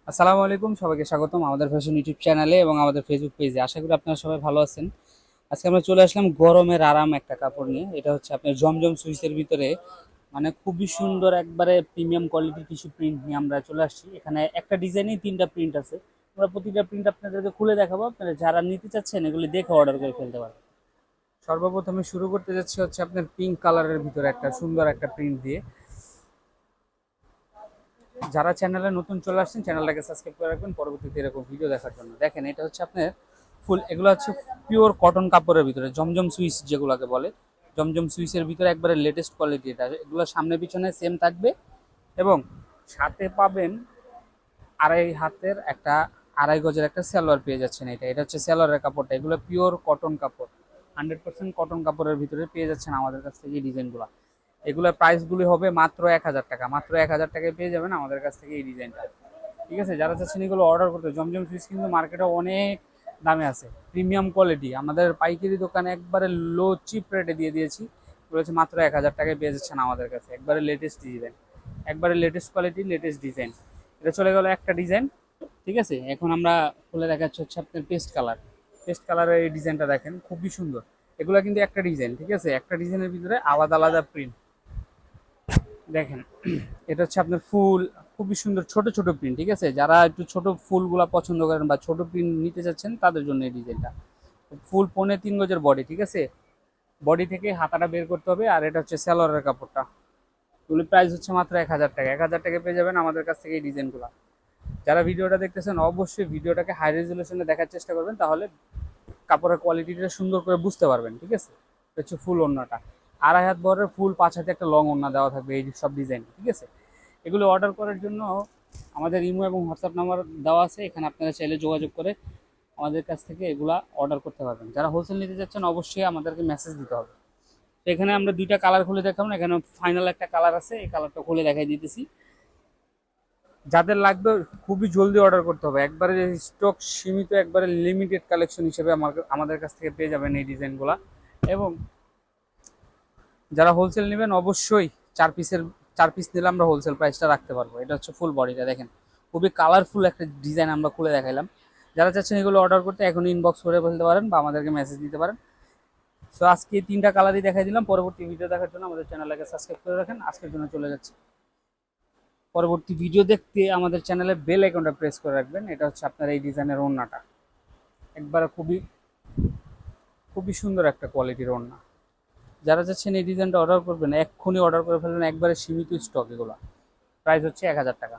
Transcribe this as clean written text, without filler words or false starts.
আসসালামু আলাইকুম, সবাইকে স্বাগতম আমাদের ফ্যাশন ইউটিউব চ্যানেলে এবং আমাদের ফেসবুক পেজে। আশা করি আপনারা সবাই ভালো আছেন। আজকে আমরা চলে আসলাম গরমের আরাম একটা কাপড় নিয়ে। এটা হচ্ছে আপনার জমজম সুইসের ভিতরে, মানে খুবই সুন্দর একবারে প্রিমিয়াম কোয়ালিটির কিছু প্রিন্ট নিয়ে আমরা চলে আসছি। এখানে একটা ডিজাইনেই তিনটা প্রিন্ট আছে। আমরা প্রতিটা প্রিন্ট আপনাদেরকে খুলে দেখাবো, আপনারা যারা নিতে চাচ্ছেন এগুলি দেখে অর্ডার করে ফেলতে পারেন। সর্বপ্রথমে শুরু করতে যাচ্ছি হচ্ছে আপনার পিঙ্ক কালারের ভিতরে একটা সুন্দর একটা প্রিন্ট দিয়ে। যারা চ্যানেলে নতুন চলে আসছেন চ্যানেলটাকে সাবস্ক্রাইব করে রাখবেন পরবর্তীতে এরকম ভিডিও দেখার জন্য। দেখেন, এটা হচ্ছে আপনার ফুল, এগুলো হচ্ছে পিওর কটন কাপড়ের ভিতরে জমজম সুইস যেগুলোকে বলে। জমজম সুইসের ভিতরে একবারে লেটেস্ট কোয়ালিটি। এটা এগুলো সামনে পিছনে সেম থাকবে এবং সাথে পাবেন আড়াই হাতের একটা, আড়াই গজের একটা সালোয়ার পেয়ে যাচ্ছেন। এটা এটা হচ্ছে সালোয়ারের কাপড়টা। এগুলো পিওর কটন কাপড়, 100% কটন কাপড়ের ভিতরে পেয়ে যাচ্ছেন আমাদের কাছ থেকে এই ডিজাইনগুলো। এগুলোর প্রাইসগুলি হবে মাত্র 1000 টাকা। মাত্র 1000 টাকায় পেয়ে যাবেন আমাদের কাছ থেকে এই ডিজাইনটা। ঠিক আছে, যারা চাচ্ছেন এগুলো অর্ডার করতে, জমজম সুইচ কিন্তু মার্কেটে অনেক দামে আছে, প্রিমিয়াম কোয়ালিটি। আমাদের পাইকারি দোকানে একবারে লো চিপ রেটে দিয়ে দিয়েছি। এগুলো হচ্ছে মাত্র 1000 টাকায় পেয়ে যাচ্ছেন আমাদের কাছে। একবারে লেটেস্ট ডিজাইন, একবারে লেটেস্ট কোয়ালিটি, লেটেস্ট ডিজাইন। এটা চলে গেল একটা ডিজাইন। ঠিক আছে, এখন আমরা খুলে দেখাচ্ছি হচ্ছে আপনার পেস্ট কালার। পেস্ট কালারের এই ডিজাইনটা দেখেন, খুবই সুন্দর। এগুলো কিন্তু একটা ডিজাইন, ঠিক আছে, একটা ডিজাইনের ভিতরে আলাদা আলাদা প্রিন্ট। দেখেন, এটা হচ্ছে আপনার ফুল, খুবই সুন্দর ছোট ছোট প্রিন্ট। ঠিক আছে, যারা একটু ছোট ফুলগুলা পছন্দ করেন বা ছোট প্রিন্ট নিতে চাচ্ছেন তাদের জন্য এই ডিজাইনটা। ফুল 3.5 গজের বডি। ঠিক আছে, বডি থেকে হাতাটা বের করতে হবে। আর এটা হচ্ছে সালোয়ারের কাপড়টা। এগুলি প্রাইস হচ্ছে মাত্র 1000 টাকা। 1000 টাকায় পেয়ে যাবেন আমাদের কাছ থেকে এই ডিজাইনগুলো। যারা ভিডিওটা দেখতেছেন অবশ্যই ভিডিওটাকে হাই রেজুলেশনে দেখার চেষ্টা করবেন, তাহলে কাপড়ের কোয়ালিটিটা সুন্দর করে বুঝতে পারবেন। ঠিক আছে, এটা হচ্ছে ফুল ওড়নাটা। আড়াই হাত বহরের ফুল, 5 হাতে একটা লং ওড়না দেওয়া থাকবে এই সব ডিজাইন। ঠিক আছে, এগুলো অর্ডার করার জন্য আমাদের ইমো এবং হোয়াটসঅ্যাপ নাম্বার দেওয়া আছে, এখানে আপনারা চাইলে যোগাযোগ করে আমাদের কাছ থেকে এগুলা অর্ডার করতে পারবেন। যারা হোলসেল নিতে চাচ্ছেন অবশ্যই আমাদেরকে মেসেজ দিতে হবে। তো এখানে আমরা দুইটা কালার খুলে দেখাবো। এখানে ফাইনাল একটা কালার আছে, এই কালারটা খুলে দেখাই দিতেছি। যাদের লাগবে খুবই জলদি অর্ডার করতে হবে, একবারে স্টক সীমিত, একবারে লিমিটেড কালেকশন হিসেবে আমাদের কাছ থেকে পেয়ে যাবেন এই ডিজাইনগুলা। এবং যারা হোলসেল নেবেন অবশ্যই 4 পিস নিলে আমরা হোলসেল প্রাইসটা রাখতে পারবো। এটা হচ্ছে ফুল বডিটা দেখেন, খুবই কালারফুল একটা ডিজাইন আমরা খুলে দেখাইলাম। যারা চাচ্ছেন এগুলো অর্ডার করতে এখন ইনবক্স করে ফেলতে পারেন বা আমাদেরকে মেসেজ দিতে পারেন। সো আজকে তিনটা কালারই দেখাই দিলাম। পরবর্তী ভিডিও দেখার জন্য আমাদের চ্যানেলটাকে সাবস্ক্রাইব করে রাখেন। আজকের জন্য চলে যাচ্ছে। পরবর্তী ভিডিও দেখতে আমাদের চ্যানেলে বেল আইকনটা প্রেস করে রাখবেন। এটা হচ্ছে আপনার এই ডিজাইনের ওড়নাটা, একবারে খুবই খুবই সুন্দর একটা কোয়ালিটির ওড়না। যারা চাচ্ছেন এই ডিজাইনটা অর্ডার করবেন এক্ষুনি অর্ডার করে ফেলবেন, একবারে সীমিত স্টক এগুলো। প্রাইস হচ্ছে 1000 টাকা।